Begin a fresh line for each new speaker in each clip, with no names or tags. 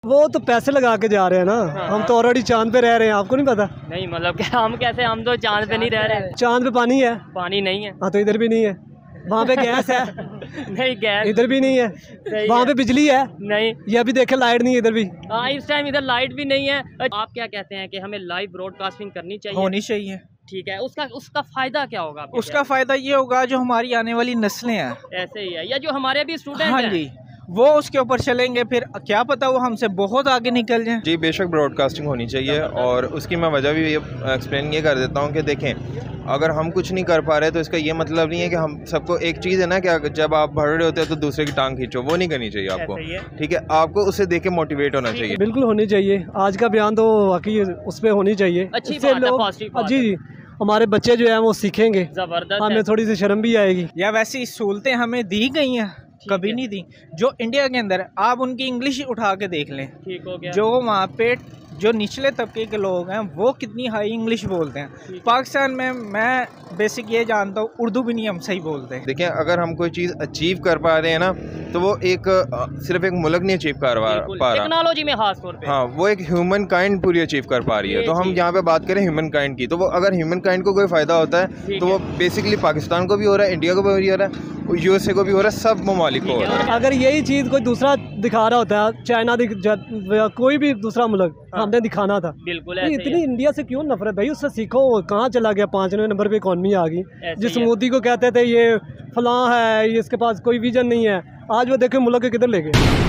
वो तो पैसे लगा के जा रहे हैं ना।
हाँ।
हम तो ऑलरेडी चांद पे रह रहे हैं, आपको नहीं पता?
नहीं मतलब क्या हम कैसे, हम तो चांद पे नहीं रह रहे।
चांद पे पानी है,
पानी नहीं है।
हाँ तो इधर भी नहीं है। वहाँ पे गैस है,
नहीं गैस
इधर भी नहीं है। वहाँ पे बिजली है,
नहीं।
ये अभी देखे लाइट नहीं है इधर भी।
हाँ इस टाइम इधर लाइट भी नहीं है। आप क्या कहते हैं कि हमें लाइव ब्रॉडकास्टिंग करनी चाहिए?
होनी चाहिए।
ठीक है, उसका फायदा क्या होगा?
उसका फायदा ये होगा जो हमारी आने वाली नस्लें हैं,
ऐसे ही है, या जो हमारे भी स्टूडेंट
हाँ
हैं,
जी, वो उसके ऊपर चलेंगे, फिर क्या पता वो हमसे बहुत आगे निकल जाएं।
जी बेशक ब्रॉडकास्टिंग होनी चाहिए, और उसकी मैं वजह भी एक्सप्लेन ये कर देता हूँ कि देखें, अगर हम कुछ नहीं कर पा रहे तो इसका ये मतलब नहीं है कि हम सबको, एक चीज़ है ना कि जब आप भर रहे होते हैं तो दूसरे की टांग खींचो, वो नहीं करनी चाहिए आपको। ठीक है, आपको उसे देख के मोटिवेट होना चाहिए।
बिल्कुल होनी चाहिए। आज का बयान तो वाकई उस पर होनी चाहिए।
अच्छी बात है, पॉजिटिव बात
जी जी, हमारे बच्चे जो है वो सीखेंगे,
जबरदस्त।
हमें थोड़ी सी शर्म भी आएगी।
या वैसी सहूलतें हमें दी गई हैं, कभी नहीं दी। जो इंडिया के अंदर आप उनकी इंग्लिश उठा के देख लें,
ठीक हो गया।
जो वहाँ पे जो निचले तबके के लोग हैं वो कितनी हाई इंग्लिश बोलते हैं। पाकिस्तान में मैं बेसिक ये जानता हूँ, उर्दू भी नहीं हम सही बोलते।
देखिए, अगर हम कोई चीज़ अचीव कर पा रहे हैं ना, तो वो एक सिर्फ एक मुल्क नहीं अचीव कर पा रहा,
टेक्नोलॉजी में खास तौर पे।
हाँ, वो एक ह्यूमन काइंड पूरी अचीव कर पा रही है। तो हम यहाँ पे बात करें ह्यूमन काइंड की, तो वो अगर ह्यूमन काइंड को कोई फ़ायदा होता है तो वो बेसिकली पाकिस्तान को भी हो रहा है, इंडिया को भी हो रहा है, USA को भी हो रहा है, सब ममालिक को हो रहा है।
अगर यही चीज़ कोई दूसरा दिखा रहा होता है, चाइना कोई भी दूसरा मुल्क, हमने दिखाना था।
बिल्कुल
इतनी इंडिया से क्यों नफरत भाई? उससे सीखो, कहाँ चला गया? 5वें नंबर पे इकॉनमी आ गई। जिस मोदी को कहते थे ये फलां है, ये इसके पास कोई विजन नहीं है, आज वो देखे मुल्क के किधर ले गए।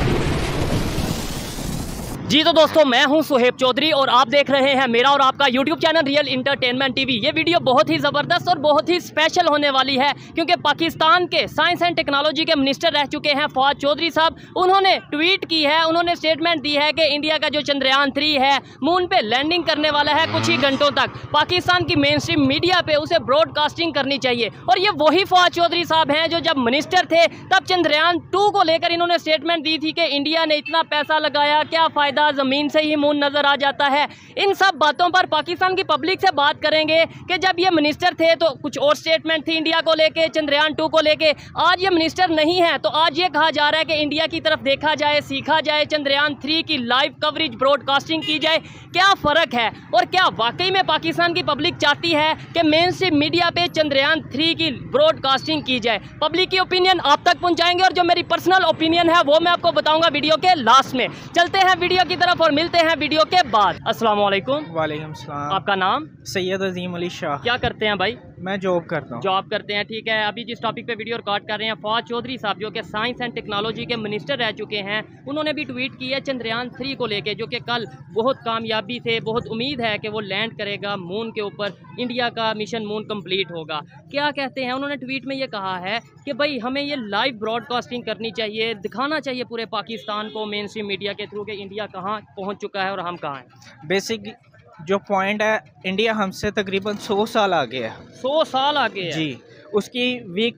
जी तो दोस्तों, मैं हूं सुहेब चौधरी और आप देख रहे हैं मेरा और आपका YouTube channel real entertainment TV. ये वीडियो बहुत ही ज़बरदस्त और बहुत ही स्पेशल होने वाली है, क्योंकि पाकिस्तान के साइंस एंड टेक्नोलॉजी के मिनिस्टर रह चुके हैं फवाद चौधरी साहब। उन्होंने ट्वीट की है, उन्होंने स्टेटमेंट दी है कि इंडिया का जो चंद्रयान 3 है मून पे लैंडिंग करने वाला है कुछ ही घंटों तक। पाकिस्तान की मेन स्ट्रीम मीडिया पे उसे ब्रॉडकास्टिंग करनी चाहिए। और ये वही फवाद चौधरी साहब हैं जो जब मिनिस्टर थे तब चंद्रयान 2 को लेकर इन्होंने स्टेटमेंट दी थी कि इंडिया ने इतना पैसा लगाया, क्या फ़ायदा, ज़मीन से ही मून नज़र आ जाता है। इन सब बातों पर पाकिस्तान की पब्लिक से बात करेंगे कि जब ये मिनिस्टर थे तो कुछ और स्टेटमेंट थी इंडिया को लेके, चंद्रयान 2 को लेके। आज ये मिनिस्टर नहीं है तो आज ये कहा जा रहा है कि इंडिया की तरफ देखा जाए, सीखा जाए, चंद्रयान 3 की लाइव कवरेज ब्रॉडकास्टिंग की जाए। क्या फ़र्क है और क्या वाकई में पाकिस्तान की पब्लिक चाहती है कि मेन स्ट्रीम मीडिया पे चंद्रयान 3 की ब्रॉडकास्टिंग की जाए? पब्लिक की ओपिनियन आप तक पहुंचाएंगे और जो मेरी पर्सनल ओपिनियन है वो मैं आपको बताऊंगा वीडियो के लास्ट में। चलते हैं वीडियो की तरफ और मिलते हैं वीडियो के बाद। अस्सलाम वालेकुम।
वालेकुम सलाम।
आपका नाम?
सैयद अजीम अली शाह।
क्या करते हैं भाई?
मैं जॉब करता हूँ।
जॉब करते हैं, ठीक है। अभी जिस टॉपिक पे वीडियो रिकॉर्ड कर रहे हैं, फवाद चौधरी साहब जो कि साइंस एंड टेक्नोलॉजी के मिनिस्टर रह चुके हैं, उन्होंने भी ट्वीट की है चंद्रयान 3 को लेके, जो कि कल बहुत कामयाबी से, बहुत उम्मीद है कि वो लैंड करेगा मून के ऊपर, इंडिया का मिशन मून कंप्लीट होगा। क्या कहते हैं उन्होंने ट्वीट में? ये कहा है कि भाई हमें ये लाइव ब्रॉडकास्टिंग करनी चाहिए, दिखाना चाहिए पूरे पाकिस्तान को मेन स्ट्रीम मीडिया के थ्रू कि इंडिया कहाँ पहुँच चुका है और हम कहाँ हैं।
बेसिक जो पॉइंट है, इंडिया हमसे तकरीबन 100 साल आगे है।
100 साल आगे है
जी। उसकी वीक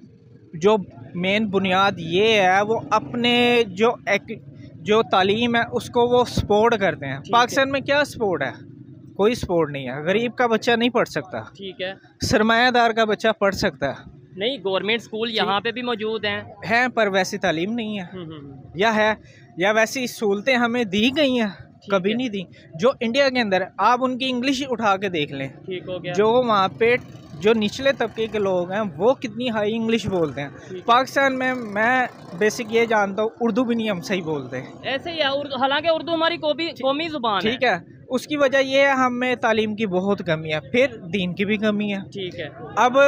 जो मेन बुनियाद ये है, वो अपने जो तालीम है उसको वो सपोर्ट करते हैं। पाकिस्तान में क्या सपोर्ट है? कोई सपोर्ट नहीं है। गरीब का बच्चा नहीं पढ़ सकता,
ठीक है।
सरमायादार का बच्चा पढ़ सकता है।
नहीं, गवर्नमेंट स्कूल यहाँ पे भी मौजूद हैं,
पर वैसी तालीम नहीं है। या है, या वैसी सहूलतें हमें दी गई हैं, कभी नहीं दी। जो इंडिया के अंदर आप उनकी इंग्लिश उठा के देख लें,
ठीक हो गया।
जो वहाँ पे जो निचले तबके के लोग हैं वो कितनी हाई इंग्लिश बोलते हैं। पाकिस्तान में मैं बेसिक ये जानता हूँ, उर्दू भी नहीं हम सही बोलते।
ऐसे ही है, हालांकि उर्दू हमारी कौमी जुबान है,
ठीक है। उसकी वजह ये है, हमें तालीम की बहुत कमी है, फिर दीन की भी कमी है, ठीक है। अब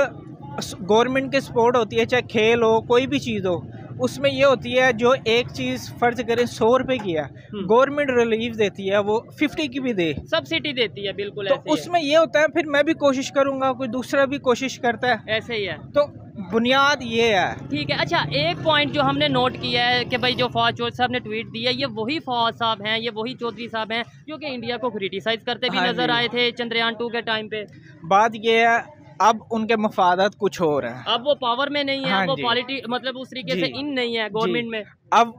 गवर्नमेंट की सपोर्ट होती है, चाहे खेल हो, कोई भी चीज़ हो, उसमें ये होती है जो एक चीज़ फर्ज करें 100 रुपए की है, गवर्नमेंट रिलीफ देती है, वो 50 की भी दे,
सब्सिडी देती है, बिल्कुल
तो
ऐसे
उसमें ये होता है फिर मैं भी कोशिश करूंगा, कोई दूसरा भी कोशिश करता है,
ऐसे ही है।
तो बुनियाद ये है,
ठीक है। अच्छा, एक पॉइंट जो हमने नोट किया है कि भाई जो फवाद चौधरी साहब ने ट्वीट दिया, ये वही फवाद साहब हैं, ये वही चौधरी साहब हैं जो कि इंडिया को क्रिटिसाइज करते भी नजर आए थे चंद्रयान 2 के टाइम पे।
बात ये है, अब उनके मफादत कुछ और हैं,
अब वो पावर में नहीं है, वो पॉलिटी मतलब उस तरीके से इन नहीं है गवर्नमेंट में।
अब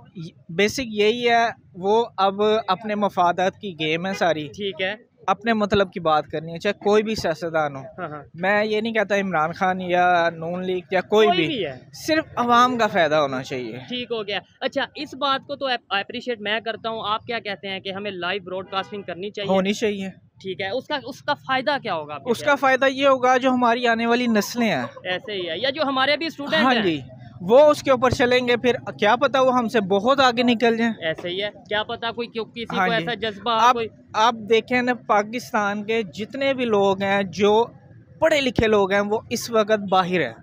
बेसिक यही है, वो अब अपने मफादत की गेम है सारी,
ठीक है।
अपने मतलब की बात करनी है, चाहे कोई भी सियासतदान हो।
हाँ।
मैं ये नहीं कहता इमरान खान या नून लीग या कोई भी
है,
सिर्फ आवाम का फायदा होना चाहिए।
ठीक हो गया। अच्छा, इस बात को तो अप्रिशिएट मैं करता हूँ, आप क्या कहते हैं कि हमें लाइव ब्रॉडकास्टिंग करनी चाहिए?
होनी चाहिए।
ठीक है, उसका फायदा क्या होगा?
उसका फायदा ये होगा जो हमारी आने वाली नस्लें हैं,
ऐसे ही है, या जो हमारे भी स्टूडेंट
हाँ
हैं,
जी, वो उसके ऊपर चलेंगे, फिर क्या पता वो हमसे बहुत आगे निकल जाए।
ऐसे ही है, क्या पता कोई किसी
हाँ
को
जी।
ऐसा जज्बा
आप देखें ना, पाकिस्तान के जितने भी लोग हैं जो पढ़े लिखे लोग हैं वो इस वक्त बाहर है,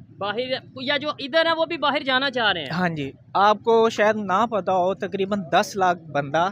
या जो इधर है वो भी बाहर जाना चाह रहे हैं।
हाँ जी। आपको शायद ना पता हो, तकरीबन 10 लाख बंदा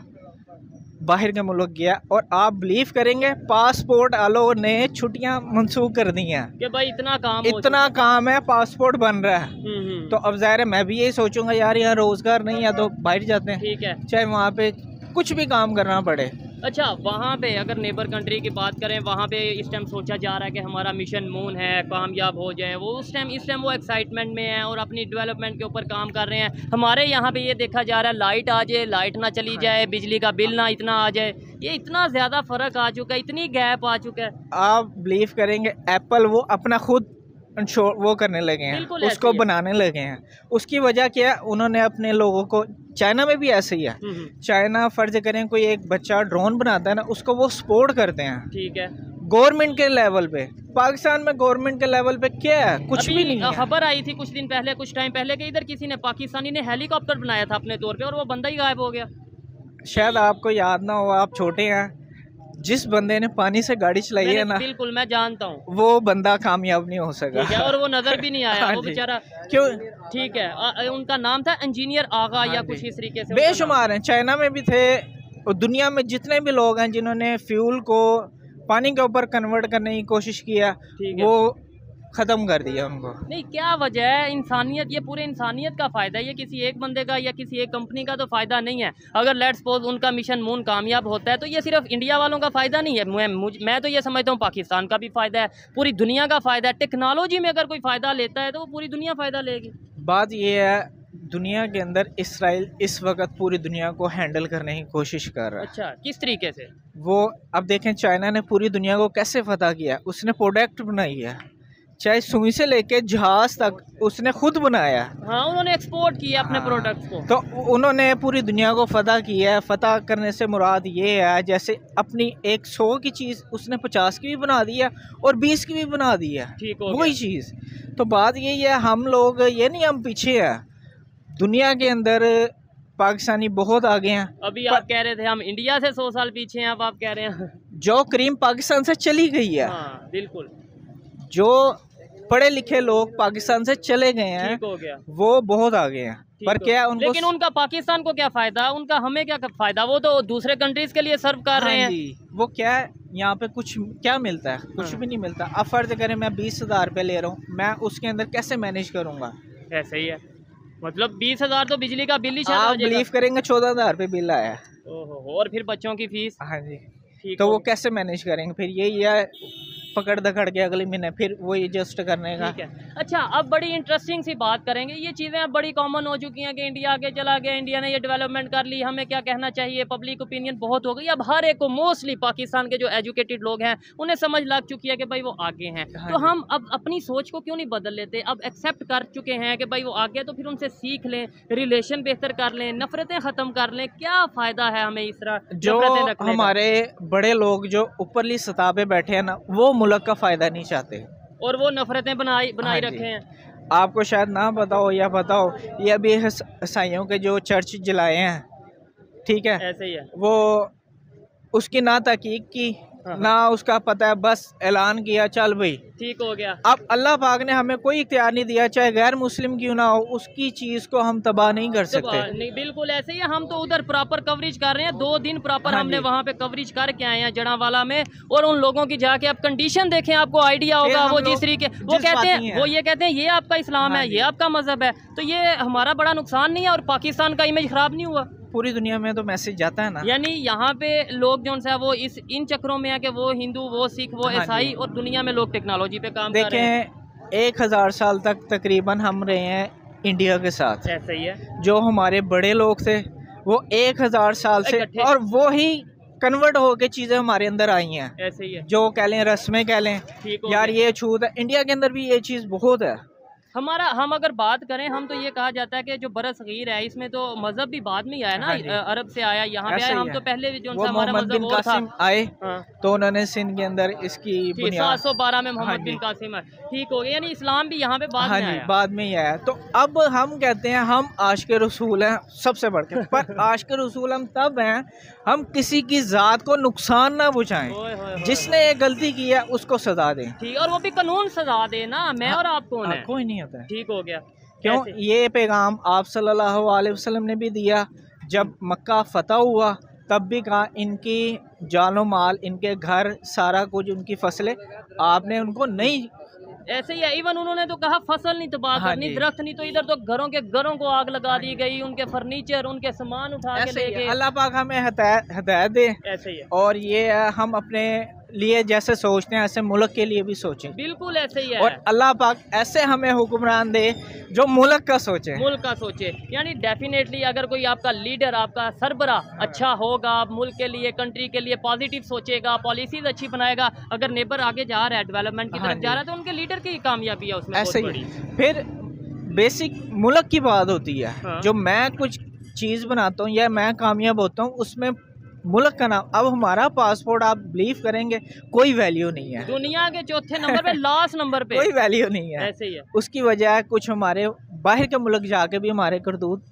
बाहर के मुल्क गया, और आप बिलीव करेंगे पासपोर्ट वालों ने छुट्टियां मंसूख कर दी हैं
कि भाई इतना
काम है, पासपोर्ट बन रहा है। तो अब ज़ाहिर है मैं भी यही सोचूंगा, यार यहाँ रोजगार नहीं है तो बाहर जाते हैं,
ठीक है,
चाहे वहाँ पे कुछ भी काम करना पड़े।
अच्छा, वहाँ पे अगर नेबर कंट्री की बात करें, वहाँ पे इस टाइम सोचा जा रहा है कि हमारा मिशन मून है, कामयाब हो जाए वो। इस टाइम वो एक्साइटमेंट में है और अपनी डेवलपमेंट के ऊपर काम कर रहे हैं। हमारे यहाँ पे ये देखा जा रहा है लाइट आ जाए, लाइट ना चली जाए, बिजली का बिल ना इतना आ जाए, ये इतना ज़्यादा फ़र्क आ चुका है, इतनी गैप आ चुका है।
आप बिलीव करेंगे एप्पल वो अपना खुद वो करने लगे हैं, उसको बनाने लगे हैं। उसकी वजह क्या है, उन्होंने अपने लोगों को, चाइना में भी ऐसे ही है, चाइना फर्ज करें कोई एक बच्चा ड्रोन बनाता है ना, उसको वो सपोर्ट करते हैं, ठीक है, गवर्नमेंट के लेवल पे। पाकिस्तान में गवर्नमेंट के लेवल पे क्या है, कुछ भी नहीं है।
खबर आई थी कुछ टाइम पहले कि इधर किसी ने, पाकिस्तानी ने हेलीकॉप्टर बनाया था अपने तौर पे, और वो बंदा ही गायब हो गया।
शायद आपको याद ना हो, आप छोटे हैं, जिस बंदे ने पानी से गाड़ी चलाई है ना,
बिल्कुल मैं जानता हूँ,
वो बंदा कामयाब नहीं हो सका,
और वो नजर भी नहीं आया। वो बेचारा
क्यों, ठीक
है, उनका नाम था इंजीनियर आगा या कुछ इस तरीके से।
बेशुमार हैं, चाइना में भी थे, और दुनिया में जितने भी लोग हैं जिन्होंने फ्यूल को पानी के ऊपर कन्वर्ट करने की कोशिश किया, वो ख़त्म कर दिया उनको।
नहीं, क्या वजह है? इंसानियत, ये पूरे इंसानियत का फ़ायदा है, ये किसी एक बंदे का या किसी एक कंपनी का तो फ़ायदा नहीं है। अगर लेट्स सपोज उनका मिशन मून कामयाब होता है तो ये सिर्फ इंडिया वालों का फ़ायदा नहीं है, मैं तो ये समझता हूँ पाकिस्तान का भी फ़ायदा है, पूरी दुनिया का फ़ायदा है। टेक्नोलॉजी में अगर कोई फ़ायदा लेता है तो वो पूरी दुनिया फ़ायदा लेगी।
बात ये है, दुनिया के अंदर इसराइल इस वक्त पूरी दुनिया को हैंडल करने की कोशिश कर रहा है।
अच्छा, किस तरीके से?
वो अब देखें, चाइना ने पूरी दुनिया को कैसे फतह किया, उसने प्रोडक्ट बनाई है, चाहे सुई से लेके जहाज तक उसने खुद बनाया।
हाँ, उन्होंने एक्सपोर्ट किया अपने प्रोडक्ट्स को,
तो उन्होंने पूरी दुनिया को फतह किया है। फतह करने से मुराद ये है, जैसे अपनी 100 की चीज़ उसने 50 की भी बना दी है और 20 की भी बना दी है, वही चीज़। तो बात यही है, हम लोग ये नहीं, हम पीछे हैं दुनिया के अंदर, पाकिस्तानी बहुत आगे हैं।
अभी आप कह रहे थे हम इंडिया से 100 साल पीछे हैं, अब आप कह रहे हैं
जो क्रीम पाकिस्तान से चली गई है।
हाँ, बिल्कुल, जो
पढ़े लिखे लोग पाकिस्तान से चले गए हैं,
हो गया,
वो बहुत आगे हैं। पर क्या उनको,
लेकिन उनका पाकिस्तान को क्या फ़ायदा, उनका हमें क्या फ़ायदा? वो तो दूसरे कंट्रीज़ के लिए सर्व कर रहे हैं।
वो क्या है, यहाँ पे कुछ क्या मिलता है? कुछ भी नहीं मिलता। अब फर्ज करें मैं 20,000 रुपये ले रहा हूँ, मैं उसके अंदर कैसे मैनेज करूँगा?
ऐसे ही है, मतलब 20,000 तो बिजली का बिल ही,
आप बिलीव करेंगे 14,000 रुपये बिल आया है।
ओहो, और फिर बच्चों की फीस।
हाँ जी, तो वो कैसे मैनेज करेंगे? फिर यही है, पकड़ दकड़ के अगले महीने फिर वही एडजस्ट करने का।
ठीक है। अच्छा, अब बड़ी इंटरेस्टिंग सी बात करेंगे, ये चीज़ें अब बड़ी कॉमन हो चुकी हैं कि इंडिया आगे चला गया, इंडिया ने ये डेवलपमेंट कर ली, हमें क्या कहना चाहिए, पब्लिक ओपिनियन बहुत हो गई। अब हर एक को, मोस्टली पाकिस्तान के जो एजुकेटेड लोग हैं उन्हें समझ लग चुकी है कि भाई वो आगे हैं। तो हम अब अपनी सोच को क्यों नहीं बदल लेते? अब एक्सेप्ट कर चुके हैं कि भाई वो आगे, तो फिर उनसे सीख लें, रिलेशन बेहतर कर लें, नफरतें ख़त्म कर लें। क्या फ़ायदा है हमें इस तरह
जो हमारे बड़े लोग जो ऊपरली सतह पे बैठे हैं ना, वो मुल्क का फ़ायदा नहीं चाहते
और वो नफरतें बनाई रखे हैं।
आपको शायद ना पता हो या पता हो, ये अभी ईसाइयों के जो चर्च जलाए हैं, ठीक है,
ऐसे ही है,
वो उसकी ना तहकीक की, ना उसका पता है, बस ऐलान किया, चल भाई
ठीक हो गया।
अब अल्लाह पाक ने हमें कोई इख्तियार नहीं दिया, चाहे गैर मुस्लिम क्यों ना हो, उसकी चीज़ को हम तबाह नहीं कर सकते।
नहीं, बिल्कुल ऐसे ही। हम तो उधर प्रॉपर कवरेज कर रहे हैं, 2 दिन प्रॉपर हमने वहाँ पे कवरेज करके आए हैं जड़ावाला में, और उन लोगों की जाके आप कंडीशन देखें, आपको आइडिया होगा। वो जिस तरीके वो कहते हैं, वो ये कहते हैं ये आपका इस्लाम है, ये आपका मजहब है, तो ये हमारा बड़ा नुकसान नहीं है और पाकिस्तान का इमेज खराब नहीं हुआ।
पूरी दुनिया में तो मैसेज जाता है ना।
यानी यहाँ पे लोग जो है वो इन चक्रों में है कि वो हिंदू, वो सिख, वो ईसाई, और दुनिया में लोग टेक्नोलॉजी पे काम कर रहे हैं।
1000 साल तक तकरीबन हम रहे हैं इंडिया के साथ।
ऐसा ही है।
जो हमारे बड़े लोग थे वो 1000 साल से, और वो ही कन्वर्ट होके चीज़ें हमारे अंदर आई हैं।
ऐसे ही है,
जो कह लें, रस्में कह लें,
ठीक हो
यार
गया।
ये छूत है। इंडिया के अंदर भी ये चीज़ बहुत है।
हम अगर बात करें, हम तो ये कहा जाता है कि जो बरसगीर है इसमें तो मजहब भी बाद में ही आया ना,
हाँ जी।
अरब से आया, यहाँ पे
ऐसे
आया।
ही
हम
है।
तो पहले भी जो
वो
हमारा
मोहम्मद
मजहब
बिन
और था।
कासिम आए
हाँ।
तो उन्होंने सिंध के अंदर इसकी बुनियाद
712 में मोहम्मद
हाँ
बिन
जी।
कासिम है, ठीक हो गया। यानी इस्लाम भी यहाँ पे बाद
हाँ
में
जी,
आया।
बाद में ही आया। तो अब हम कहते हैं हम आशिक रसूल हैं सबसे बढ़ के, पर आशिक रसूल हम तब हैं हम किसी की ज़ात को नुकसान ना पहुँचाएं।
ओए होए होए।
जिसने ये गलती की है उसको सजा दें।
ठीक, और वो भी कानून सजा दे ना, मैं और आप कौन है।
कोई नहीं होता है।
ठीक हो गया।
क्यों?
कैसे?
ये पैगाम आप सल्लल्लाहु अलैहि वसल्लम ने भी दिया। जब मक्का फतह हुआ तब भी कहा इनकी जानो माल, इनके घर, सारा कुछ, उनकी फसलें आपने उनको नहीं।
ऐसे ही है। इवन उन्होंने तो कहा फसल नहीं तबाह
हाँ
करनी,
जी।
दरख्त नहीं, तो इधर तो घरों को आग लगा दी गई, उनके फर्नीचर, उनके सामान उठा के
ऐसे
ले
ही है।
गए।
अल्लाह पाक हमें हिदायत दे।
ऐसे ही है,
और ये है, हम अपने लिए जैसे सोचते हैं ऐसे मुल्क के लिए भी सोचें।
बिल्कुल ऐसे ही है।
और अल्लाह पाक ऐसे हमें हुक्मरान दे जो मुल्क का सोचे।
मुल्क का सोचे। यानी डेफिनेटली अगर कोई आपका लीडर, आपका सरबरा अच्छा होगा, मुल्क के लिए, कंट्री के लिए पॉजिटिव सोचेगा, पॉलिसीज अच्छी बनाएगा, अगर नेबर आगे जा रहा है, डेवलपमेंट की
हाँ
तरफ जा रहा है, तो उनके लीडर की कामयाबी है उसमें
ऐसे
बहुत
ही
बड़ी।
फिर बेसिक मुल्क की बात होती है।
हाँ।
जो मैं कुछ चीज़ बनाता हूँ या मैं कामयाब होता हूँ उसमें मुल्क का नाम। अब हमारा पासपोर्ट आप बिलीव करेंगे कोई वैल्यू नहीं है।
दुनिया के चौथे नंबर पे, लास्ट नंबर पे,
कोई वैल्यू नहीं है।
ऐसे ही है।
उसकी वजह है कुछ हमारे बाहर के मुल्क जाके भी हमारे करतूत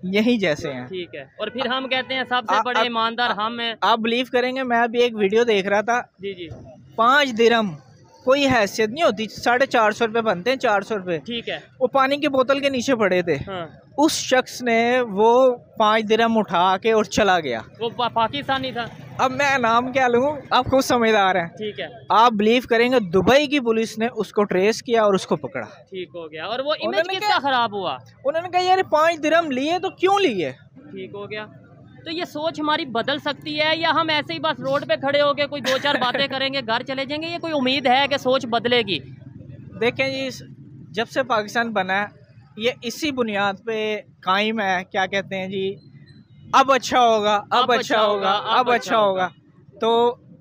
यही जैसे हैं।
ठीक है। और फिर हम कहते हैं सबसे बड़े
अब-
ईमानदार हम हैं।
आप बिलीव करेंगे, मैं अभी एक वीडियो देख रहा था,
जी जी,
5 दिरहम कोई हैसियत नहीं होती, 450 रुपये बनते हैं, 400 रुपये।
ठीक है।
वो पानी की बोतल के नीचे पड़े थे।
हाँ,
उस शख्स ने वो 5 दिरहम उठा के और चला गया।
वो पाकिस्तानी था।
अब मैं नाम क्या लूँ, आप खुद समझदार हैं।
ठीक है,
आप बिलीव करेंगे दुबई की पुलिस ने उसको ट्रेस किया और उसको पकड़ा।
ठीक हो गया। और वो इमेज
उन्होंने
किसका
क्या-
खराब हुआ?
उन्होंने कहा यार 5 दिरहम लिए तो क्यों लिए।
ठीक हो गया। तो ये सोच हमारी बदल सकती है, या हम ऐसे ही बस रोड पे खड़े होके कोई 2-4 बातें करेंगे, घर चले जाएंगे? ये कोई उम्मीद है कि सोच बदलेगी?
देखें जी, जब से पाकिस्तान बना है ये इसी बुनियाद पे कायम है। क्या कहते हैं जी, अब अच्छा होगा, अब अच्छा होगा, अब अच्छा होगा। तो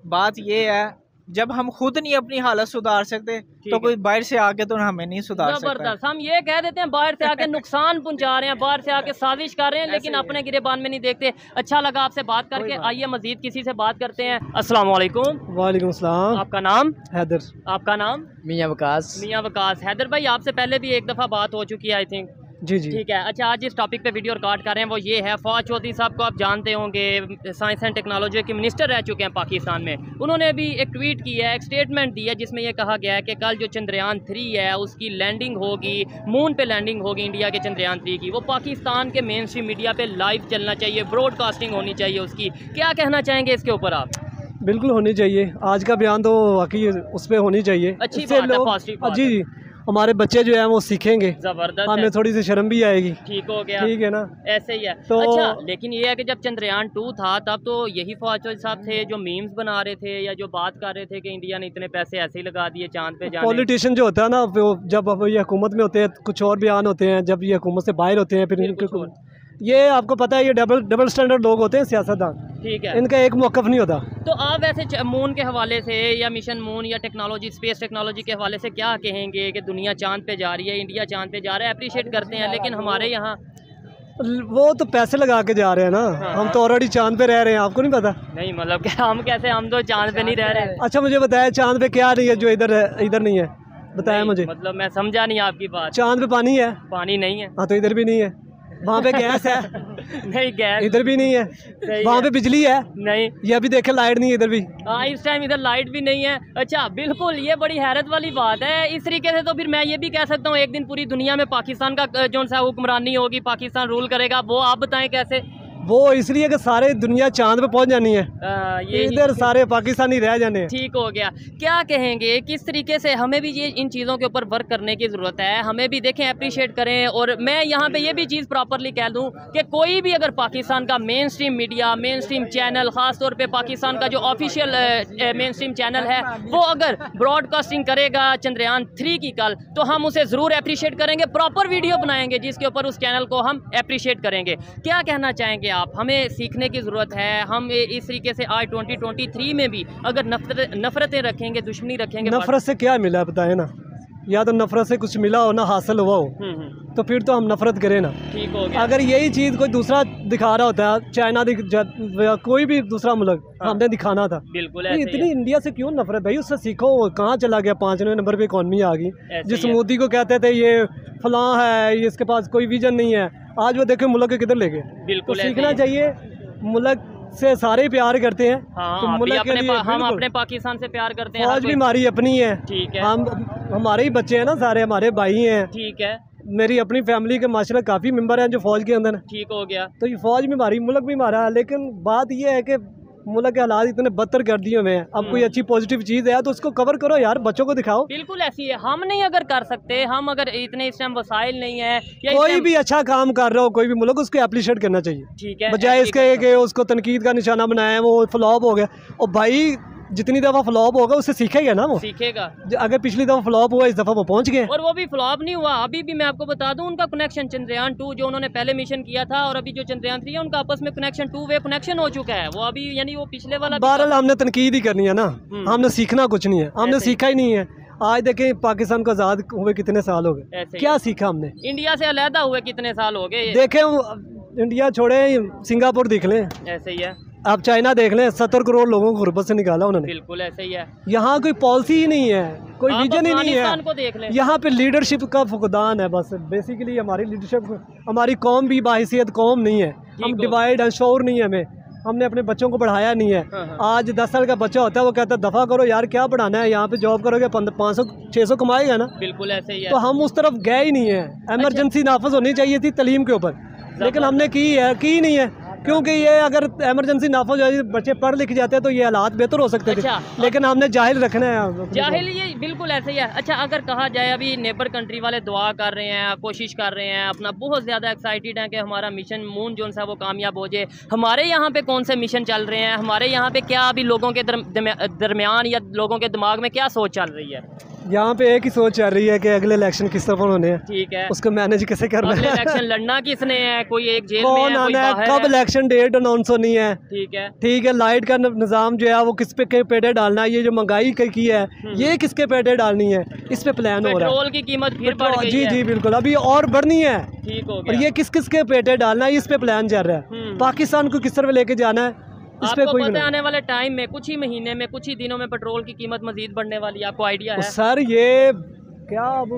बात ये है, जब हम खुद नहीं अपनी हालत सुधार सकते तो कोई बाहर से आके तो हमें नहीं सुधार सकता।
जबरदस्त। हम ये कह देते हैं बाहर से आके नुकसान पहुंचा रहे हैं, बाहर से आके साजिश कर रहे हैं, लेकिन अपने गिरेबान में नहीं देखते। अच्छा लगा आपसे बात करके। आइए मजीद किसी से बात करते हैं। अस्सलाम वालेकुम।
वालेकुम अस्सलाम।
आपका नाम?
हैदर।
आपका नाम?
मियाँ वकास।
मियाँ वकास। हैदर भाई, आपसे पहले भी एक दफ़ा बात हो चुकी है आई थिंक।
जी जी।
ठीक है। अच्छा, आज जिस टॉपिक पे वीडियो रिकॉर्ड कर रहे हैं वो ये है, फवाद चौधरी साहब को आप जानते होंगे, साइंस एंड टेक्नोलॉजी के मिनिस्टर रह चुके हैं पाकिस्तान में। उन्होंने अभी एक ट्वीट किया है, एक स्टेटमेंट दी है, जिसमें ये कहा गया है कि कल जो चंद्रयान 3 है उसकी लैंडिंग होगी, मून पे लैंडिंग होगी इंडिया के चंद्रयान 3 की। वो पाकिस्तान के मेन स्ट्रीम मीडिया पे लाइव चलना चाहिए, ब्रॉडकास्टिंग होनी चाहिए उसकी। क्या कहना चाहेंगे इसके ऊपर आप?
बिल्कुल होनी चाहिए। आज का बयान तो वाकई उस पर होनी चाहिए।
अच्छी
इससे
बात है,
लोग
पॉजिटिव बात
जी जी, हमारे बच्चे जो है वो सीखेंगे,
जबरदस्त
हमें
है।
थोड़ी सी शर्म भी आएगी।
ठीक हो गया।
ठीक है ना।
ऐसे ही है।
तो
अच्छा, लेकिन ये है कि जब चंद्रयान 2 था तब तो यही फवाद चौधरी साहब थे जो मीम्स बना रहे थे या जो बात कर रहे थे कि इंडिया ने इतने पैसे ऐसे ही लगा दिए चांद पे जाने।
पॉलिटिशियन जो होता है ना, वो जब अब ये हुकूमत में होते हैं कुछ और बयान होते हैं, जब ये हुकूमत से बाहर होते हैं फिर
कुछ
इनके
और।
ये आपको पता है ये डबल स्टैंडर्ड लोग होते हैं सियासतदान।
ठीक है।
इनका एक मौक़िफ़ नहीं होता।
तो आप वैसे मून के हवाले से या मिशन मून या टेक्नोलॉजी, स्पेस टेक्नोलॉजी के हवाले से क्या कहेंगे कि दुनिया चांद पे जा रही है, इंडिया चांद पे जा रहा है, अप्रिशिएट करते हैं, लेकिन हमारे यहाँ
वो तो पैसे लगा के जा रहे हैं ना।
हाँ।
हम तो ऑलरेडी चांद पे रह रहे हैं, आपको नहीं पता?
नहीं, मतलब कि हम कैसे, हम तो चांद पे नहीं रह रहे।
अच्छा मुझे बताया चांद पे क्या नहीं है जो इधर है, इधर नहीं है, बताया
नहीं,
मुझे।
मतलब मैं समझा नहीं आपकी बात।
चांद पे पानी है?
पानी नहीं है।
हाँ तो इधर भी नहीं है। वहाँ पे गैस है?
नहीं, गैस
इधर भी नहीं है।
सही
वहाँ
है।
पे बिजली है?
नहीं।
ये अभी देखे लाइट नहीं है इधर भी।
हाँ, इस टाइम इधर लाइट भी नहीं है। अच्छा, बिल्कुल, ये बड़ी हैरत वाली बात है। इस तरीके से तो फिर मैं ये भी कह सकता हूँ एक दिन पूरी दुनिया में पाकिस्तान का जो सा हुक्मरानी होगी, पाकिस्तान रूल करेगा। वो आप बताएं कैसे?
वो इसलिए कि सारे दुनिया चांद पे पहुंच जानी है,
ये
इधर सारे पाकिस्तानी रह जाने हैं।
ठीक हो गया। क्या कहेंगे, किस तरीके से हमें भी ये इन चीज़ों के ऊपर वर्क करने की ज़रूरत है? हमें भी देखें, अप्रिशिएट करें। और मैं यहाँ पे ये भी चीज़ प्रॉपरली कह दूँ कि कोई भी अगर पाकिस्तान का main stream media, main stream channel, ख़ास तौर पे पाकिस्तान का जो ऑफिशियल मेन स्ट्रीम चैनल है, वो अगर ब्रॉडकास्टिंग करेगा चंद्रयान 3 की कल, तो हम उसे ज़रूर अप्रिशिएट करेंगे, प्रॉपर वीडियो बनाएंगे जिसके ऊपर उस चैनल को हम अप्रिशिएट करेंगे। क्या कहना चाहेंगे आप, हमें सीखने की ज़रूरत है। हम इस तरीके से आज 2023 में भी अगर नफरतें रखेंगे, दुश्मनी रखेंगे,
नफरत से क्या मिला है बताए ना, या तो नफरत से कुछ मिला हो ना हासिल हुआ हो, तो फिर तो हम नफरत करें ना।
ठीक हो गया।
अगर यही चीज़ कोई दूसरा दिखा रहा होता है, चाइना या कोई भी दूसरा मुल्क, हमने दिखाना था।
बिल्कुल
इतनी इंडिया से क्यों नफरत भाई, उससे सीखो। कहाँ चला गया, 5वें नंबर पे इकॉनमी आ गई। जिस मोदी को कहते थे ये फलां है, ये इसके पास कोई विजन नहीं है, आज वो देखे मुल्क के किधर ले गए।
बिल्कुल
तो सीखना चाहिए, मुल्क से सारे प्यार करते हैं।
हाँ,
तो मुल्क के लिए
हम अपने पाकिस्तान से प्यार करते हैं।
फौज भी हमारी अपनी है।
ठीक है।
हम हमारे ही बच्चे हैं ना, सारे हमारे भाई हैं।
ठीक है।
मेरी अपनी फैमिली के माशाल्लाह काफ़ी मेंबर हैं जो फौज के अंदर हैं।
ठीक हो गया।
तो ये फौज भी हमारी, मुल्क भी हमारा है, लेकिन बात ये है कि मुल्क के हालात इतने बदतर कर दिए हुए हैं। अब कोई अच्छी पॉजिटिव चीज़ है तो उसको कवर करो यार, बच्चों को दिखाओ।
बिल्कुल ऐसी है, हम नहीं अगर कर सकते, हम अगर इतने इस टाइम वसाइल नहीं है,
कोई भी अच्छा काम कर रहा हो कोई भी मुल्क, उसको अप्रिशिएट करना चाहिए।
ठीक है।
बजाय इसके कि उसको तनकीद का निशाना बनाया, वो फ्लॉप हो गया। और भाई जितनी दफ़ा फ्लॉप होगा उससे सीखेगा ना, वो
सीखेगा।
अगर पिछली दफ़ा फ्लॉप हुआ, इस दफ़ा वो पहुंच गए।
और वो भी फ्लॉप नहीं हुआ, अभी भी मैं आपको बता दूं, उनका कनेक्शन चंद्रयान 2 जो उन्होंने पहले मिशन किया था और अभी जो चंद्रयान 3 है, उनका आपस में कनेक्शन 2 वे कनेक्शन हो चुका है। वो अभी यानी वो पिछले वाला।
बहरहाल हमने तनकीद ही करनी है ना, हमने सीखना कुछ नहीं है, हमने सीखा ही नहीं है। आज देखें पाकिस्तान को आज़ाद हुए कितने साल हो गए, क्या सीखा हमने?
इंडिया से अलहदा हुए कितने साल हो गए।
देखें इंडिया छोड़े, सिंगापुर देख लें,
ऐसे ही है।
आप चाइना देख लें, 70 करोड़ लोगों को गुर्बत से निकाला उन्होंने।
बिल्कुल ऐसे ही है।
यहाँ कोई पॉलिसी ही नहीं है, कोई विजन ही नहीं
को देख लें।
है। यहाँ पे लीडरशिप का फुकदान है बस। बेसिकली हमारी लीडरशिप, हमारी कौम भी बाहिसियत कौम नहीं है। हम डिवाइड एंड शोर नहीं है हमें, हमने अपने बच्चों को पढ़ाया नहीं है। आज 10 साल का बच्चा होता है, वो कहता है दफ़ा करो यार, क्या पढ़ाना है, यहाँ पे जॉब करोगे 500-600 कमाएगा ना।
बिल्कुल ऐसे ही है।
तो हम उस तरफ गए ही नहीं है। एमरजेंसी नाफज होनी चाहिए थी तालीम के ऊपर, लेकिन हमने की नहीं है। क्योंकि ये अगर एमरजेंसी नाफज हो जाए, बच्चे पढ़ लिख जाते हैं तो ये हालात बेहतर हो सकते थे। लेकिन हमने जाहिल रखना है,
जाहिल, ये बिल्कुल ऐसे ही है। अच्छा, अगर कहा जाए अभी नेबर कंट्री वाले दुआ कर रहे हैं, कोशिश कर रहे हैं, अपना बहुत ज़्यादा एक्साइटेड हैं कि हमारा मिशन मून जो सा वो कामयाब हो जाए। हमारे यहाँ पे कौन से मिशन चल रहे हैं, हमारे यहाँ पे क्या अभी लोगों के दरमियान या लोगों के दिमाग में क्या सोच चल रही है?
यहाँ पे एक ही सोच चल रही है कि अगले इलेक्शन किस तरफ होने हैं।
ठीक है।
उसको मैनेज कैसे करना है।
इलेक्शन लड़ना किसने है, कोई एक जेल
कौन
में है,
आना है, कब इलेक्शन डेट अनाउंस होनी है। ठीक है। लाइट का निज़ाम जो है वो किस पे पेड़े डालना है, ये जो महंगाई की है ये किसके पेड़े डालनी है, इस पे प्लान हो रहा है।
पेट्रोल की कीमत फिर बढ़ गई है।
जी बिल्कुल, अभी और बढ़नी है।
ठीक हो गया।
और ये किस किस के पेड़े डालना है, इस पे प्लान चल रहा है। पाकिस्तान को किस तरफ लेके जाना है, इस पे कोई
पता है आने वाले टाइम में, कुछ ही महीने में, कुछ ही दिनों में पेट्रोल की कीमत मजीद बढ़ने वाली है। आपको आइडिया है?
सर ये क्या अब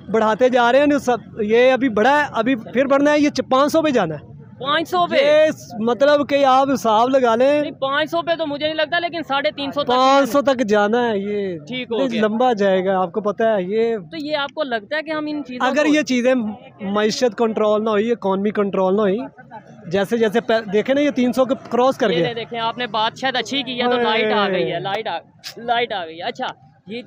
बढ़ाते जा रहे हैं सब, ये अभी बढ़ा है, अभी फिर बढ़ना है, ये 500 पे जाना है।
500 पे?
मतलब कि आप हिसाब लगा लें।
500 पे तो मुझे नहीं लगता, लेकिन 350
500 तक जाना है। ये
ठीक हो गया।
लंबा जाएगा, आपको पता है ये।
तो ये आपको लगता है कि हम इन चीज़ों
अगर ये चीज़ें मईशत कंट्रोल ना हुई, इकॉनमी कंट्रोल ना हुई, जैसे जैसे देखे ना ये 300 को क्रॉस कर गया।
देखें आपने बात शायद अच्छी की है, तो लाइट आ गई है, लाइट आ गई है। अच्छा, ये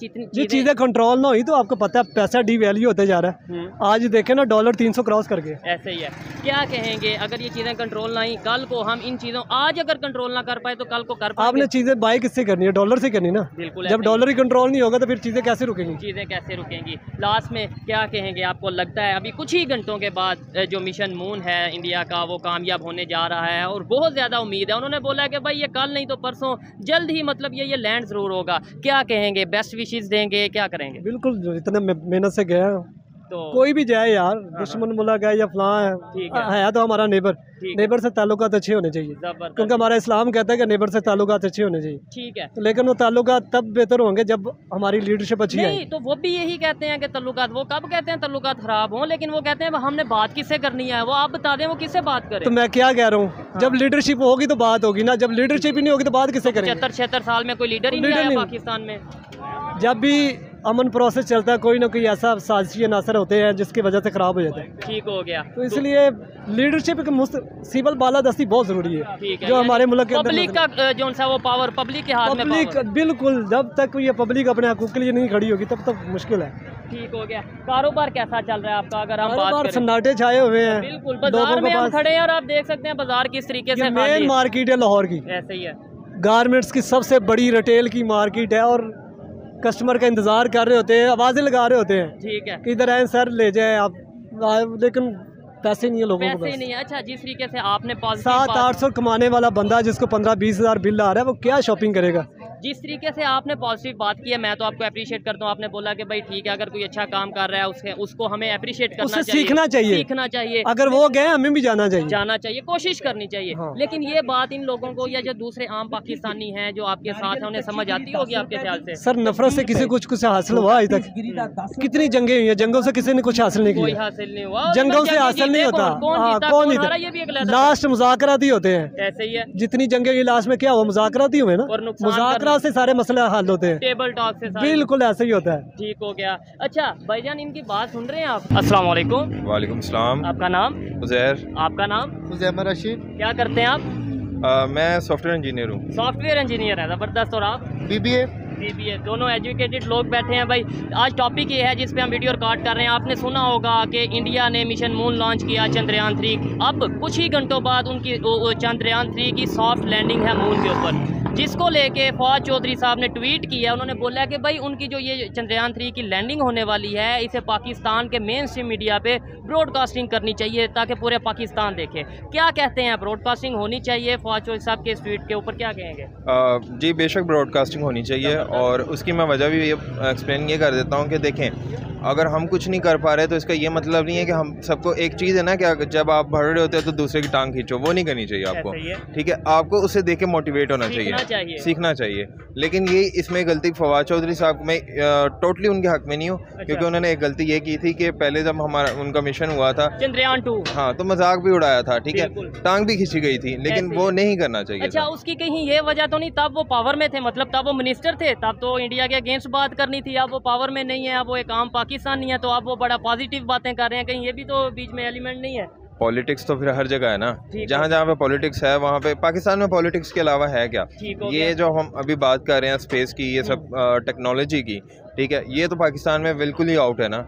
चीज़ें कंट्रोल ना हुई तो आपको पता है पैसा डिवैल्यू होते जा रहा है। आज देखे ना डॉलर 300 क्रॉस कर गए।
ऐसे ही है। क्या कहेंगे अगर ये चीज़ें कंट्रोल ना हुई, कल को हम इन चीज़ों, आज अगर कंट्रोल ना कर पाए तो कल को कर पाए।
आपने चीज़ें बाई किससे करनी है? डॉलर से करनी ना।
बिल्कुल।
जब डॉलर ही कंट्रोल नहीं होगा तो फिर चीज़ें कैसे रुकेंगी?
चीज़ें कैसे रुकेंगी? लास्ट में क्या कहेंगे? आपको लगता है अभी कुछ ही घंटों के बाद जो मिशन मून है इंडिया का, वो कामयाब होने जा रहा है और बहुत ज़्यादा उम्मीद है। उन्होंने बोला है कि भाई ये कल नहीं तो परसों जल्द ही, मतलब ये लैंड ज़रूर होगा। क्या कहेंगे? बेस्ट विशेज़ देंगे, क्या करेंगे?
बिल्कुल, इतने मेहनत से गया
तो
कोई भी जाए यार, दुश्मन मुल्क है या फलां है तो हमारा नेबर से ताल्लुकात अच्छे होने चाहिए, क्योंकि हमारा इस्लाम कहता है कि नेबर से ताल्लुकात अच्छे होने चाहिए।
ठीक है।
लेकिन वो ताल्लुकात तब बेहतर होंगे जब हमारी लीडरशिप अच्छी है।
तो वो भी यही कहते हैं कि ताल्लुकात, वो कब कहते हैं ताल्लुकात खराब हों, लेकिन वो कहते हैं हमने बात किससे करनी है, वो आप बता दें वो किससे बात करें।
तो मैं क्या कह रहा हूँ, जब लीडरशिप होगी तो बात होगी ना, जब लीडरशिप ही नहीं होगी तो बात किससे करेंगे?
76 साल में कोई लीडर ही नहीं आया पाकिस्तान में।
जब भी अमन प्रोसेस चलता है कोई ना कोई ऐसा साजिशी अनासर होते हैं जिसकी वजह से खराब हो जाता है।
ठीक हो गया।
तो इसलिए लीडरशिप की सिविल बालादस्ती बहुत जरूरी है, जो हमारे मुल्क के
पब्लिक का जो सा वो पावर पब्लिक के हाथ में।
पब्लिक बिल्कुल, जब तक ये पब्लिक अपने हकूक के लिए नहीं खड़ी होगी तब तक मुश्किल है।
ठीक हो गया। कारोबार कैसा चल रहा है आपका? अगर हम बात करें,
सन्नाटे छाए हुए हैं।
बिल्कुल, बाजार में हम खड़े हैं और आप देख सकते हैं बाजार किस तरीके से।
मेन मार्केट है लाहौर की,
ऐसे ही है।
गारमेंट्स की सबसे बड़ी रिटेल की मार्केट है और कस्टमर का इंतजार कर रहे होते हैं, आवाज़ें लगा रहे होते हैं।
ठीक है।
कि इधर आए सर ले जाए आप, लेकिन पैसे नहीं है लोगों को,
पैसे नहीं है। अच्छा, जिस तरीके से आपने
700-800 कमाने वाला बंदा जिसको 15-20 हज़ार बिल आ रहा है, वो क्या शॉपिंग करेगा?
जिस तरीके से आपने पॉजिटिव बात की है, मैं तो आपको अप्रिशिएट करता हूँ। आपने बोला कि भाई ठीक है, अगर कोई अच्छा काम कर रहा है उसको हमें अप्रिशिएट करना चाहिए,
सीखना चाहिए। अगर वो गए हमें भी जाना चाहिए,
कोशिश करनी चाहिए।
हाँ।
लेकिन ये बात इन लोगों को या जो दूसरे आम पाकिस्तानी हैं जो आपके साथ हैं उन्हें समझ आती होगी आपके ख्याल से?
सर, नफरत से किसी कुछ हासिल हुआ आज तक? कितनी जंगें हुई हैं, जंगों से किसी ने कुछ हासिल नहीं
कोई
किया।
हासिल नहीं हुआ,
जंगों से हासिल नहीं होता। कौन जीता? लास्ट मुज़ाकरात ही होते हैं।
ऐसे ही है।
जितनी जंगें हुई लास्ट में क्या हुआ? मुज़ाकरात ही हुए ना। मुज़ाकरात से सारे मसले हल होते हैं,
टेबल टॉक से।
बिल्कुल ऐसे ही होता है।
ठीक हो गया। अच्छा भाईजान, इनकी बात सुन रहे हैं आप? अस्सलाम वालेकुम।
वालेकुम सलाम।
आपका नाम?
उज़ैर।
आपका नाम?
हुज़ैमा रशीद।
क्या करते हैं आप?
मैं सॉफ्टवेयर इंजीनियर हूँ।
सॉफ्टवेयर इंजीनियर है, ज़बरदस्त। और आप?
BBA।
दोनों एजुकेटेड लोग बैठे हैं भाई। आज टॉपिक ये है जिस पे हम वीडियो रिकॉर्ड कर रहे हैं। आपने सुना होगा कि इंडिया ने मिशन मून लॉन्च किया, चंद्रयान 3। अब कुछ ही घंटों बाद उनकी चंद्रयान 3 की सॉफ्ट लैंडिंग है मून के ऊपर, जिसको लेके फवाद चौधरी साहब ने ट्वीट किया। उन्होंने बोला कि भाई उनकी जो ये चंद्रयान 3 की लैंडिंग होने वाली है, इसे पाकिस्तान के मेन स्ट्रीम मीडिया पे ब्रॉडकास्टिंग करनी चाहिए ताकि पूरे पाकिस्तान देखे। क्या कहते हैं, ब्रॉडकास्टिंग होनी चाहिए? फवाद चौधरी साहब के इस ट्वीट के ऊपर क्या कहेंगे?
जी बेशक ब्रॉडकास्टिंग होनी चाहिए, और उसकी मैं वजह भी एक्सप्लेन ये कर देता हूँ कि देखें, अगर हम कुछ नहीं कर पा रहे तो इसका ये मतलब नहीं है कि हम सबको, एक चीज़ है ना कि जब आप भर रहे होते हैं तो दूसरे की टांग खींचो, वो नहीं करनी चाहिए आपको। ठीक है, आपको उससे देख के मोटिवेट होना चाहिए, सीखना चाहिए। लेकिन ये इसमें गलती फवाद चौधरी साहब में टोटली उनके हक में नहीं हो, क्योंकि उन्होंने एक गलती ये की थी कि पहले जब उनका मिशन हुआ था
चंद्रयान 2,
हाँ, तो मजाक भी उड़ाया था। ठीक है, टांग भी खींची गई थी, लेकिन वो नहीं करना चाहिए।
अच्छा, उसकी कहीं ये वजह तो नहीं? तब वो पावर में थे, मतलब तब वो मिनिस्टर थे, तब तो इंडिया के अगेंस्ट बात करनी थी। अब वो पावर में नहीं है, अब वो एक आम पाकिस्तानी है, तो अब वो बड़ा पॉजिटिव बातें कर रहे हैं। कहीं ये भी तो बीच में एलिमेंट नहीं है?
पॉलिटिक्स तो फिर हर जगह है ना, जहाँ जहाँ पे पॉलिटिक्स है वहाँ पे। पाकिस्तान में पॉलिटिक्स के अलावा है क्या? ये जो हम अभी बात कर रहे हैं स्पेस की, ये सब टेक्नोलॉजी की, ठीक है, ये तो पाकिस्तान में बिल्कुल ही आउट है ना।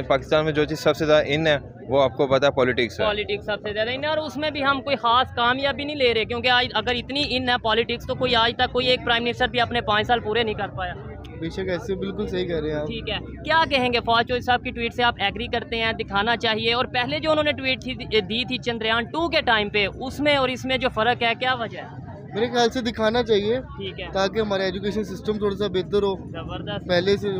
पाकिस्तान में जो चीज़ सबसे ज़्यादा इन है वो आपको पता है, पॉलिटिक्स है।
पॉलिटिक्स सबसे ज़्यादा इन है, और उसमें भी हम कोई खास कामयाबी नहीं ले रहे, क्योंकि आज अगर इतनी इन है पॉलिटिक्स, तो कोई आज तक कोई एक प्राइम मिनिस्टर भी अपने 5 साल पूरे नहीं कर पाया।
बेशक ऐसे बिल्कुल सही कह रहे हैं आप।
ठीक है, क्या कहेंगे फवाद चौधरी साहब की ट्वीट से? आप एग्री करते हैं दिखाना चाहिए? और पहले जो उन्होंने ट्वीट दी थी चंद्रयान 2 के टाइम पे, उसमें और इसमें जो फ़र्क है, क्या वजह है?
मेरे ख्याल से दिखाना चाहिए,
ठीक है,
ताकि हमारा एजुकेशन सिस्टम थोड़ा सा बेहतर हो,
ज़बरदस्त
पहले से।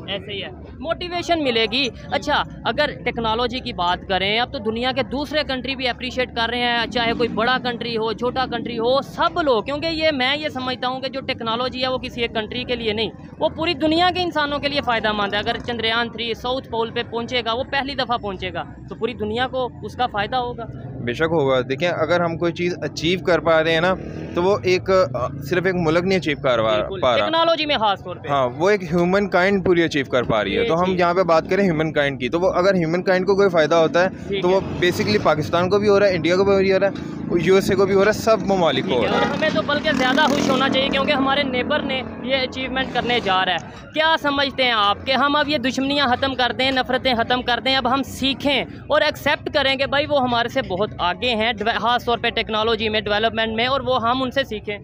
ऐसे ही है, मोटिवेशन मिलेगी। अच्छा, अगर टेक्नोलॉजी की बात करें, अब तो दुनिया के दूसरे कंट्री भी अप्रिशिएट कर रहे हैं, चाहे कोई बड़ा कंट्री हो, छोटा कंट्री हो, सब लोग। क्योंकि मैं ये समझता हूँ कि जो टेक्नोलॉजी है वो किसी एक कंट्री के लिए नहीं, वो पूरी दुनिया के इंसानों के लिए फ़ायदा मंद है। अगर चंद्रयान 3 साउथ पोल पे पहुँचेगा, वो पहली दफ़ा पहुँचेगा, तो पूरी दुनिया को उसका फ़ायदा होगा।
बेशक होगा। देखिए, अगर हम कोई चीज़ अचीव कर पा रहे हैं ना, तो वो एक सिर्फ एक मुल्क नहीं अचीव कर पा रहा,
टेक्नोलॉजी में खास तौर पे,
हाँ, वो एक ह्यूमन काइंड पूरी अचीव कर पा रही है। तो हम यहाँ पे बात करें ह्यूमन काइंड की, तो वो अगर ह्यूमन काइंड को कोई फ़ायदा होता है तो वो बेसिकली पाकिस्तान को भी हो रहा है, इंडिया को भी हो रहा है, USA को भी हो रहा है, सब ममालिक को हो रहा है।
हमें तो बल्कि ज़्यादा खुश होना चाहिए, क्योंकि हमारे नेबर ने ये अचीवमेंट करने जा रहा है। क्या समझते हैं आप कि हम अब ये दुश्मनियाँ ख़त्म कर दें, नफ़रतें ख़त्म कर दें, अब हम सीखें और एक्सेप्ट करें कि भाई वो हमारे से बहुत आगे हैं, ख़ास तौर पे टेक्नोलॉजी में, डेवलपमेंट में, और वो हम उनसे सीखें?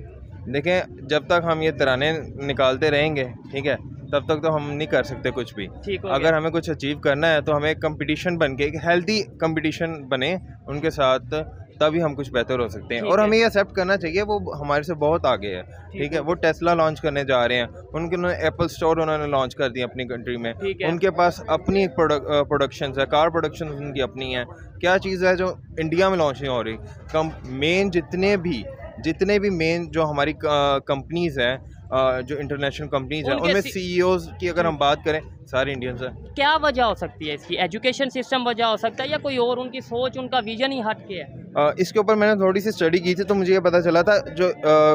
देखें, जब तक हम ये तराने निकालते रहेंगे, ठीक है, तब तक तो हम नहीं कर सकते कुछ भी। अगर हमें कुछ अचीव करना है तो हमें एक कंपटीशन बन के, एक हेल्दी कंपटीशन बने उनके साथ, तभी हम कुछ बेहतर हो सकते हैं। और हमें ये एक्सेप्ट करना चाहिए वो हमारे से बहुत आगे है। ठीक है, वो टेस्ला लॉन्च करने जा रहे हैं, उन्होंने एप्पल स्टोर उन्होंने लॉन्च कर दिया अपनी कंट्री में, उनके पास अपनी प्रोडक्शन है, कार प्रोडक्शन उनकी अपनी है। क्या चीज़ है जो इंडिया में लॉन्च नहीं हो रही? मेन जितने भी मेन जो हमारी कंपनीज़ हैं, जो इंटरनेशनल कंपनीज हैं, उनमें CEOs की अगर हम बात करें, सारे इंडियंस हैं। क्या
वजह हो सकती है इसकी? एजुकेशन सिस्टम वजह हो सकता है, या कोई और उनकी सोच, उनका विजन ही हट के है?
इसके ऊपर मैंने थोड़ी सी स्टडी की थी, तो मुझे ये पता चला था जो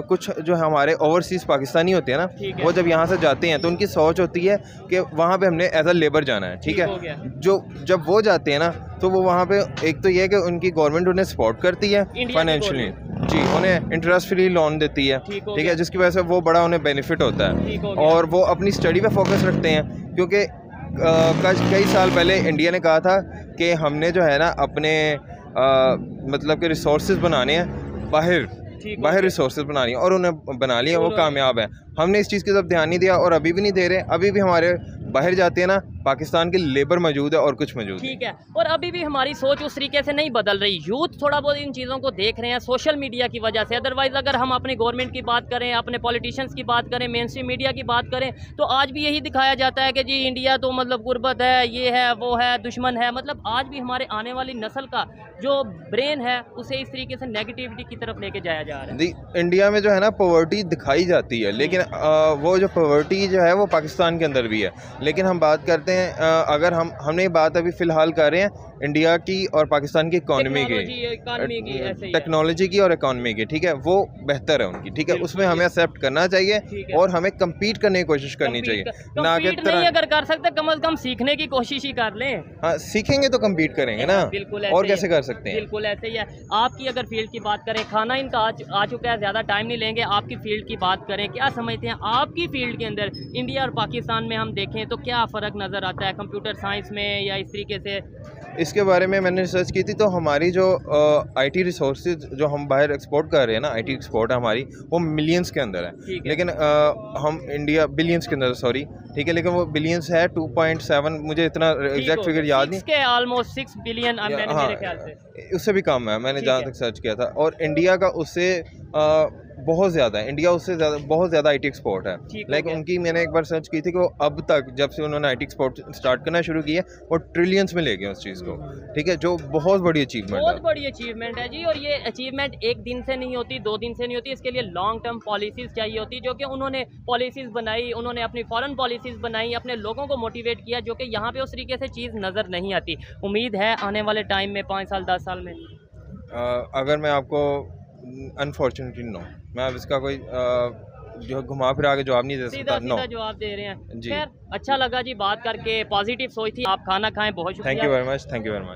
कुछ जो हमारे ओवरसीज़ पाकिस्तानी होते हैं ना, वो जब यहाँ से जाते हैं तो उनकी सोच होती है कि वहाँ पे हमने एज अ लेबर जाना है। ठीक है, जो जब वो जाते हैं ना, तो वो वहाँ पे एक तो ये है कि उनकी गवर्नमेंट उन्हें सपोर्ट करती है फाइनेंशियली, जी, उन्हें इंटरेस्ट फ्री लोन देती है, ठीक है, जिसकी वजह से वो बड़ा उन्हें बेनिफिट होता है, और वो अपनी स्टडी पे फोकस रखते हैं। क्योंकि कई साल पहले इंडिया ने कहा था कि हमने जो है ना अपने मतलब के रिसोर्सेज बनाने हैं, बाहर रिसोर्सेज बनानी है, और उन्हें बना लिया, वो कामयाब है। हमने इस चीज़ की तरफ ध्यान नहीं दिया और अभी भी नहीं दे रहे। अभी भी हमारे बाहर जाते हैं ना, पाकिस्तान की लेबर मौजूद है और कुछ मौजूद
ठीक है। और अभी भी हमारी सोच उस तरीके से नहीं बदल रही, यूथ थोड़ा बहुत इन चीज़ों को देख रहे हैं सोशल मीडिया की वजह से। अदरवाइज़ अगर हम अपनी गवर्नमेंट की बात करें, अपने पॉलिटिशियंस की बात करें, मेन स्ट्रीम मीडिया की बात करें, तो आज भी यही दिखाया जाता है कि जी इंडिया तो मतलब गुर्बत है, ये है, वो है, दुश्मन है। मतलब आज भी हमारे आने वाली नस्ल का जो ब्रेन है उसे इस तरीके से नेगेटिविटी की तरफ लेके जाया जा रहा है।
इंडिया में जो है ना पॉवर्टी दिखाई जाती है, लेकिन वो जो पॉवर्टी जो है वो पाकिस्तान के अंदर भी है। लेकिन हम बात करते हैं अगर हमने ये बात अभी फ़िलहाल कर रहे हैं इंडिया की और पाकिस्तान की इकॉनमी की, टेक्नोलॉजी की और इकॉनमी की, ठीक है, वो बेहतर है उनकी, ठीक है, उसमें हमें एक्सेप्ट करना चाहिए और हमें कम्पीट करने की कोशिश करनी चाहिए।
ना कि नहीं अगर कर सकते कम से कम सीखने की कोशिश ही कर लें।
हाँ, सीखेंगे तो कम्पीट करेंगे ना,
बिल्कुल
और कैसे कर सकते हैं।
बिल्कुल ऐसे ही है। आपकी अगर फील्ड की बात करें, खाना इनका आ चुका है, ज़्यादा टाइम नहीं लेंगे। आपकी फील्ड की बात करें, क्या समझते हैं आपकी फील्ड के अंदर इंडिया और पाकिस्तान में हम देखें तो क्या फ़र्क नज़र आता है कंप्यूटर साइंस में या इस तरीके से?
इसके बारे में मैंने रिसर्च की थी, तो हमारी जो आईटी रिसोर्सेज जो हम बाहर एक्सपोर्ट कर रहे हैं ना, आईटी एक्सपोर्ट है हमारी, वो मिलियंस के अंदर है, लेकिन हम इंडिया बिलियंस के अंदर, सॉरी, ठीक है, लेकिन वो बिलियंस है 2.7, मुझे इतना एग्जैक्ट फिगर याद नहीं,
ऑलमोस्ट 6 बिलियन मेरे ख्याल से,
उससे भी कम है, मैंने जहाँ तक सर्च किया था। और इंडिया का उससे बहुत ज़्यादा है, इंडिया उससे ज़्यादा बहुत ज़्यादा आईटी एक्सपोर्ट है। लाइक उनकी मैंने एक बार सर्च की थी कि वो अब तक जब से उन्होंने आईटी एक्सपोर्ट स्टार्ट करना शुरू किया वो ट्रिलियंस में ले गए उस चीज़ को, ठीक है, जो बहुत बड़ी अचीवमेंट है।
बहुत बड़ी अचीवमेंट है जी। और ये अचीवमेंट एक दिन से नहीं होती, 2 दिन से नहीं होती, इसके लिए लॉन्ग टर्म पॉलिसीज़ चाहिए होती, जो कि उन्होंने पॉलिसीज़ बनाई, उन्होंने अपनी फॉरेन पॉलिसीज़ बनाई, अपने लोगों को मोटिवेट किया, जो कि यहाँ पे उस तरीके से चीज़ नज़र नहीं आती। उम्मीद है आने वाले टाइम में 5 साल 10 साल में
अगर मैं आपको अनफॉर्चुनेटली नो, मैं अब इसका कोई जो घुमा फिरा के जवाब नहीं दे सकता।
सीधा जवाब दे रहे हैं जी। खैर अच्छा लगा जी बात करके, पॉजिटिव सोच थी। आप खाना खाएं, बहुत शुक्रिया।
Thank you very much, thank you very much.